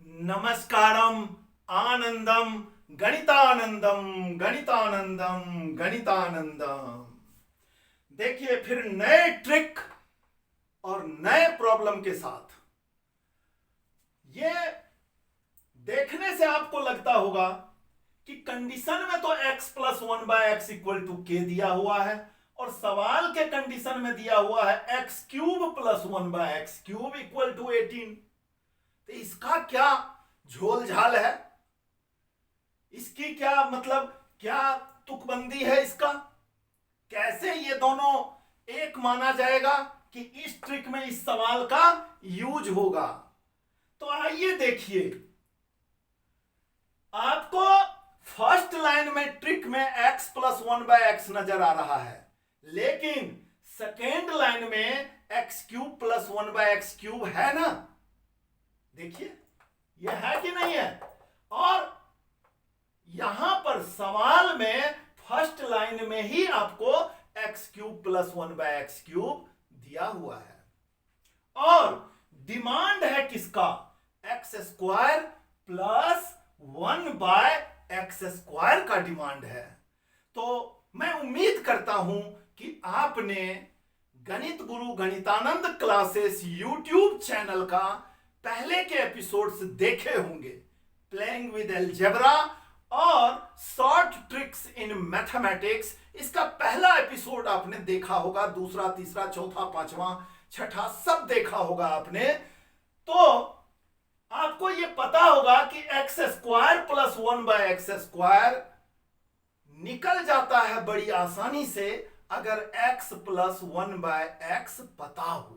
नमस्कारम आनंदम गणितानंदम गणितानंदम गणितानंदम। देखिए फिर नए ट्रिक और नए प्रॉब्लम के साथ। ये देखने से आपको लगता होगा कि कंडीशन में तो x plus 1/x equal to के दिया हुआ है और सवाल के कंडीशन में दिया हुआ है x cube plus 1/x cube equal to 18। तो इसका क्या झोल झाल है, इसकी क्या मतलब क्या तुकबंदी है, इसका कैसे ये दोनों एक माना जाएगा कि इस ट्रिक में इस सवाल का यूज होगा। तो आइए देखिए, आपको फर्स्ट लाइन में ट्रिक में x प्लस 1/x नजर आ रहा है, लेकिन सेकेंड लाइन में x cube plus 1/x cube है ना। देखिए यह है कि नहीं है। और यहां पर सवाल में फर्स्ट लाइन में ही आपको x cube plus 1/x cube दिया हुआ है और डिमांड है किसका, x square plus 1/x square का डिमांड है। तो मैं उम्मीद करता हूं कि आपने गणित गुरु गणितानंद क्लासेस यूट्यूब चैनल का पहले के एपिसोड्स देखे होंगे, प्लेइंग विद अलजेब्रा और शॉर्ट ट्रिक्स इन मैथमेटिक्स। इसका पहला एपिसोड आपने देखा होगा, दूसरा, तीसरा, चौथा, पांचवा, छठा सब देखा होगा आपने। तो आपको यह पता होगा कि x square plus 1/x square निकल जाता है बड़ी आसानी से अगर x प्लस 1/x पता हो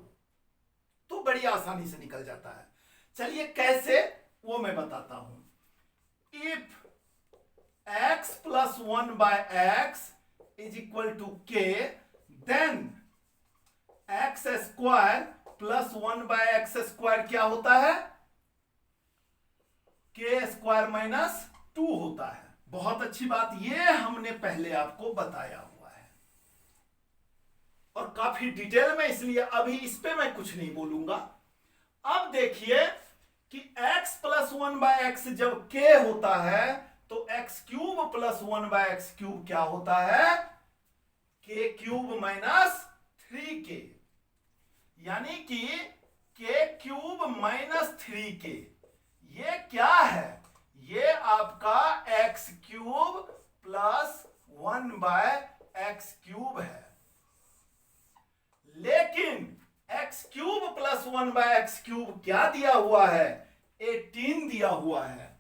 तो बड़ी आसानी से निकल जाता है। चलिए कैसे वो मैं बताता हूं। If x plus 1/x is equal to k, then x square plus 1/x square क्या होता है, k स्क्वायर माइनस 2 होता है। बहुत अच्छी बात, ये हमने पहले आपको बताया हुआ है और काफी डिटेल में, इसलिए अभी इस पे मैं कुछ नहीं बोलूंगा। अब देखिए कि x प्लस 1/x जब k होता है तो x cube plus 1/x cube क्या होता है, k क्यूब माइनस 3k, यानी कि k क्यूब माइनस 3k। ये क्या है, ये आपका x cube plus 1/x cube है। लेकिन x cube plus 1/x cube क्या दिया हुआ है, 18 दिया हुआ है।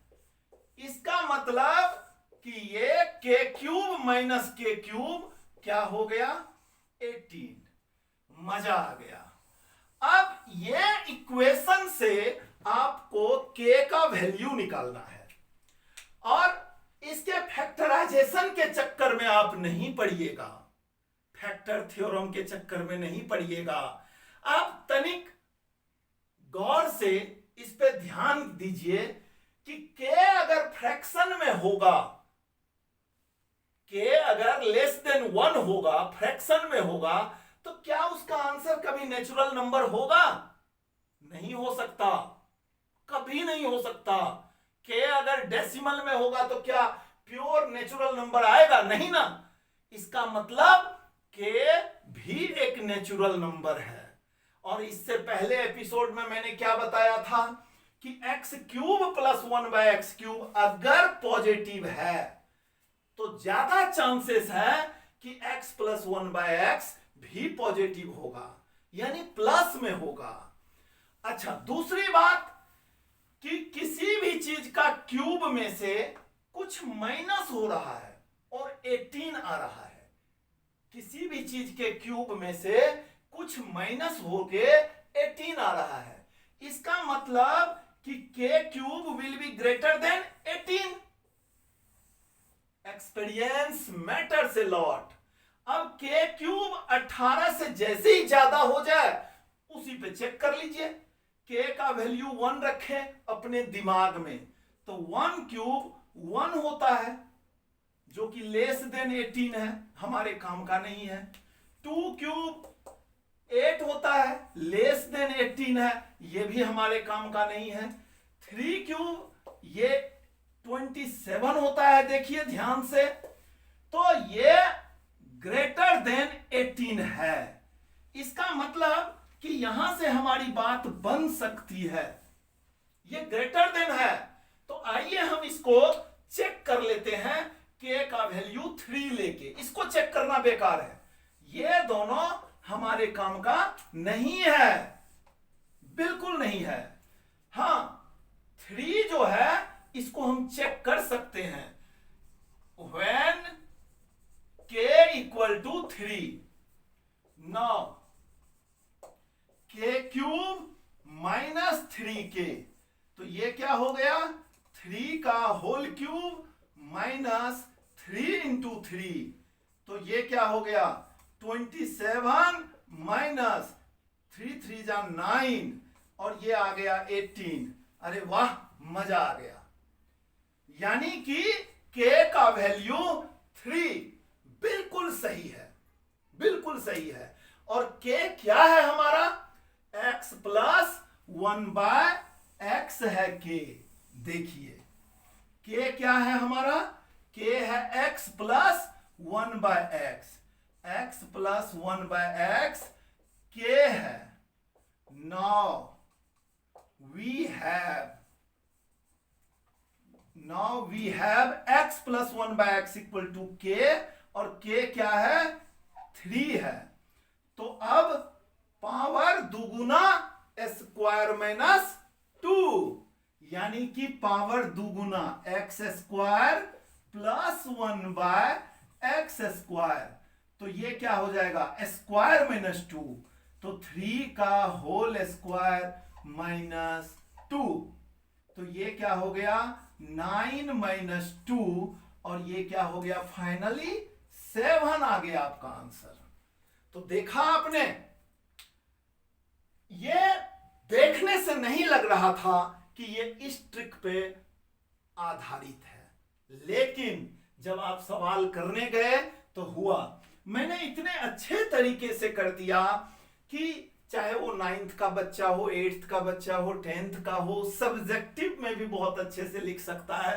इसका मतलब कि ये k cube minus k cube क्या हो गया, 18। मजा आ गया। अब ये इक्वेशन से आपको k का वैल्यू निकालना है और इसके फैक्टराइजेशन के चक्कर में आप नहीं पड़िएगा, फैक्टर थ्योरम के चक्कर में नहीं पड़िएगा। आप तनिक गौर से इस पे ध्यान दीजिए कि k अगर फ्रैक्शन में होगा, k अगर लेस देन 1 होगा, फ्रैक्शन में होगा, तो क्या उसका आंसर कभी नेचुरल नंबर होगा, नहीं हो सकता, कभी नहीं हो सकता। k अगर डेसिमल में होगा तो क्या प्योर नेचुरल नंबर आएगा, नहीं ना। इसका मतलब k भी एक नेचुरल नंबर है। और इससे पहले एपिसोड में मैंने क्या बताया था कि x cube plus 1/x cube अगर पॉजिटिव है तो ज्यादा चांसेस है कि x प्लस 1/x भी पॉजिटिव होगा, यानी प्लस में होगा। अच्छा, दूसरी बात कि किसी भी चीज का क्यूब में से कुछ माइनस हो रहा है और 18 आ रहा है, किसी भी चीज के क्यूब में से कुछ माइनस होके 18 आ रहा है, इसका मतलब कि k cube will be greater than 18। Experience matters a lot. अब k क्यूब 18 से जैसे ही ज्यादा हो जाए उसी पे चेक कर लीजिए, k का वैल्यू 1 रखें अपने दिमाग में, तो 1 क्यूब 1 होता है जो कि लेस देन 18 है, हमारे काम का नहीं है। 2 क्यूब 8 होता है, लेस देन 18 है, ये भी हमारे काम का नहीं है। 3 क्यूब ये 27 होता है, देखिए ध्यान से, तो ये ग्रेटर देन 18 है। इसका मतलब कि यहां से हमारी बात बन सकती है, ये ग्रेटर देन है। तो आइए हम इसको चेक कर लेते हैं, k का वैल्यू 3 लेके। इसको चेक करना बेकार है, ये दोनों हमारे काम का नहीं है, बिल्कुल नहीं है। हाँ, 3 जो है इसको हम चेक कर सकते हैं, when k equal to 3। Now k cube minus 3k, तो ये क्या हो गया, 3 का होल क्यूब माइनस 3 इंटू 3, तो ये क्या हो गया 27 माइनस 3 3 जा 9, और ये आ गया 18। अरे वाह, मजा आ गया। यानी कि k का वैल्यू 3 बिल्कुल सही है, बिल्कुल सही है। और k क्या है हमारा, x प्लस 1 बाय x है k। देखिए k क्या है हमारा, k है x plus 1 by x, x plus 1 by x k है। Now we have x plus 1 by x equal to k, और k क्या है 3 है। तो अब पावर दुगुना स्क्वायर माइनस 2, यानी कि पावर दुगुना x square plus 1 by x square, तो ये क्या हो जाएगा स्क्वायर माइनस 2, तो 3 का होल स्क्वायर माइनस 2, तो ये क्या हो गया 9 माइनस 2, और ये क्या हो गया फाइनली 7 आ गया आपका आंसर। तो देखा आपने, ये देखने से नहीं लग रहा था कि ये इस ट्रिक पे आधारित है, लेकिन जब आप सवाल करने गए तो हुआ। मैंने इतने अच्छे तरीके से कर दिया कि चाहे वो 9th का बच्चा हो, 8th का बच्चा हो, 10th का हो, सब्जेक्टिव में भी बहुत अच्छे से लिख सकता है।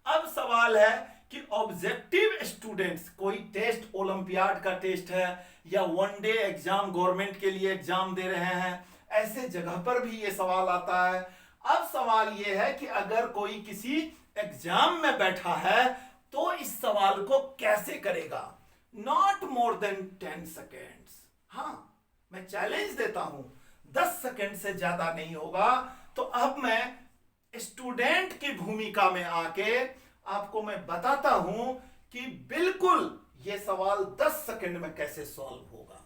अब सवाल है कि ऑब्जेक्टिव स्टूडेंट्स, कोई टेस्ट ओलंपियाड का टेस्ट है या वन डे एग्जाम गवर्नमेंट के लिए एग्जाम दे रहे हैं, ऐसे जगह पर भी ये सवाल आता है। अब सवाल ये है कि अगर कोई किसी एग्जाम में बैठा है तो इस सवाल को कैसे करेगा, नॉट मोर देन 10 सेकेंड्स। हाँ, मैं चैलेंज देता हूं 10 सेकेंड से ज्यादा नहीं होगा। तो अब मैं स्टूडेंट की भूमिका में आके आपको मैं बताता हूं कि बिल्कुल ये सवाल 10 सेकेंड में कैसे सॉल्व होगा।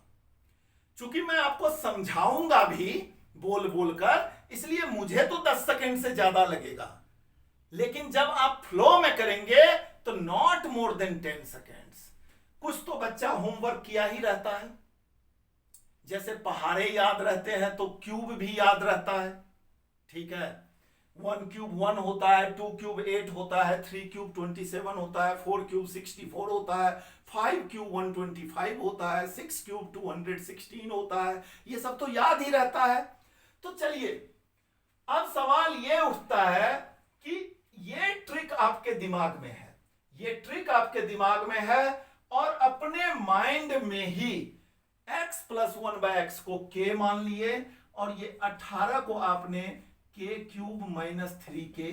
चूंकि मैं आपको समझाऊंगा भी बोल बोलकर, इसलिए मुझे तो 10 सेकेंड से ज्यादा लगेगा, लेकिन जब आप फ्लो में करेंगे तो नॉट मोर देन 10 सेकेंड्स। कुछ तो बच्चा होमवर्क किया ही रहता है, जैसे पहाड़े याद रहते हैं तो क्यूब भी याद रहता है, ठीक है। 1 क्यूब 1 होता है, 2 क्यूब 8 होता है, 3 क्यूब 27 होता है, 4 क्यूब 64 होता है, 5 क्यूब 125 होता है, 6 क्यूब 216 होता है, ये सब तो याद ही रहता है। तो चलिए, अब सवाल ये उठता है कि ये ट्रिक आपके दिमाग में है, ये ट्रिक आपके दिमाग में है, और अपने माइंड में ही x प्लस 1 बाय x को k मान लिए, और ये 18 को आपने k क्यूब माइनस 3 के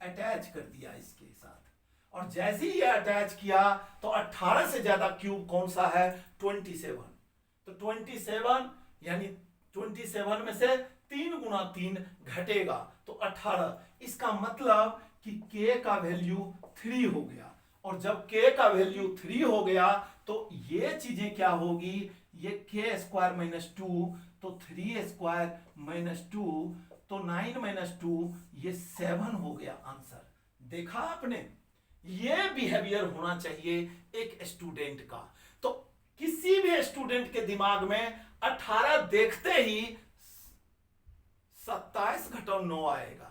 अटैच कर दिया इसके साथ। और जैसे ही ये अटैच किया तो 18 से ज्यादा क्यूब कौन सा है 27, तो 27 यानी 27 में से 3 गुना 3 घटेगा तो 18। इसका मतलब कि k का वैल्यू 3 हो गया, और जब k का वैल्यू 3 हो गया तो ये चीजें क्या होगी, ये k स्क्वायर माइनस 2, तो 3 स्क्वायर माइनस 2, तो 9 माइनस 2, ये 7 हो गया आंसर। देखा आपने, ये बिहेवियर होना चाहिए एक स्टूडेंट का। तो किसी भी स्टूडेंट के दिमाग में 18 देखते ही 27 घटाओ 9 आएगा,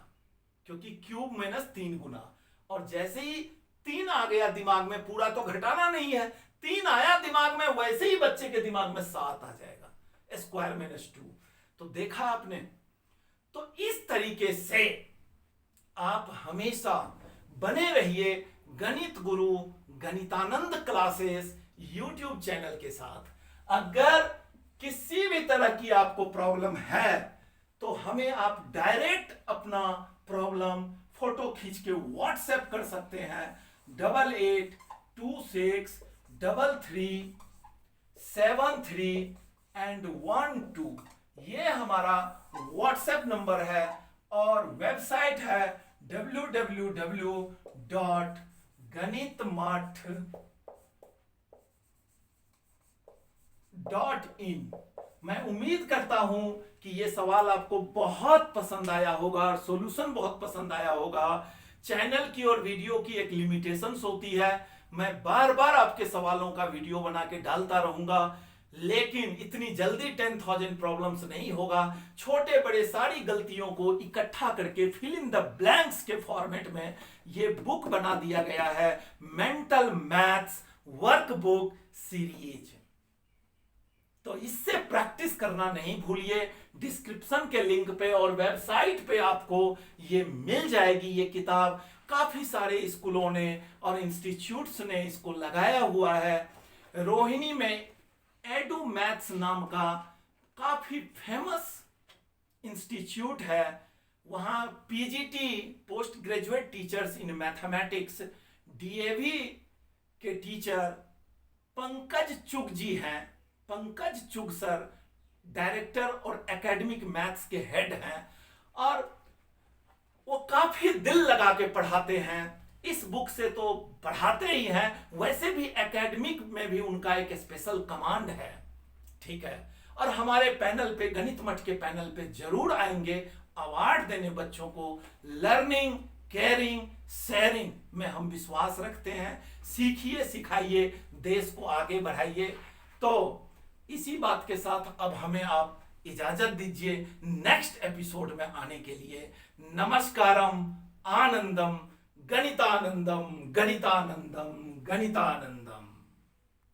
क्योंकि क्यूब माइनस 3 गुना, और जैसे ही 3 आ गया दिमाग में, पूरा तो घटाना नहीं है, 3 आया दिमाग में, वैसे ही बच्चे के दिमाग में 7 आ जाएगा, स्क्वायर माइनस 2। तो देखा आपने, तो इस तरीके से आप हमेशा बने रहिए गणित गुरु गणितानंद क्लासेस यूट्यूब चैनल के साथ। अगर किसी भी तरह की आपको प्रॉब्लम है तो हमें आप डायरेक्ट अपना प्रॉब्लम फोटो खींच के व्हाट्सएप कर सकते हैं 8826337312। ये हमारा व्हाट्सएप नंबर है और वेबसाइट है www.ganitmath.in। मैं उम्मीद करता हूं कि ये सवाल आपको बहुत पसंद आया होगा और सॉल्यूशन बहुत पसंद आया होगा। चैनल की और वीडियो की एक लिमिटेशंस होती है, मैं बार बार आपके सवालों का वीडियो बना के डालता रहूंगा, लेकिन इतनी जल्दी 10,000 प्रॉब्लम्स नहीं होगा। छोटे बड़े सारी गलतियों को इकट्ठा करके फिल इन द ब्लैंक्स के फॉर्मेट में ये बुक बना दिया गया है, मेंटल मैथ्स वर्कबुक सीरीज। तो इससे प्रैक्टिस करना नहीं भूलिए। डिस्क्रिप्शन के लिंक पे और वेबसाइट पे आपको ये मिल जाएगी ये किताब। काफी सारे स्कूलों ने और इंस्टीट्यूट्स ने इसको लगाया हुआ है। रोहिणी में एडू मैथ्स नाम का काफी फेमस इंस्टीट्यूट है, वहां PGT post graduate teachers in mathematics DAV के टीचर पंकज चुग जी हैं। पंकज चुग सर डायरेक्टर और एकेडमिक मैथ्स के हेड हैं और वो काफी दिल लगा के पढ़ाते हैं। इस बुक से तो पढ़ाते ही हैं, वैसे भी एकेडमिक में भी उनका एक स्पेशल कमांड है, ठीक है। और हमारे पैनल पे, गणित मठ के पैनल पे जरूर आएंगे अवार्ड देने बच्चों को। लर्निंग, केयरिंग, शेयरिंग में हम विश्वास रखते हैं। सीखिए, सिखाइए, देश को आगे बढ़ाइए। तो इसी बात के साथ अब हमें आप इजाजत दीजिए नेक्स्ट एपिसोड में आने के लिए। नमस्कारम, आनंदम, गणितानंदम, गणितानंदम, गणितानंदम।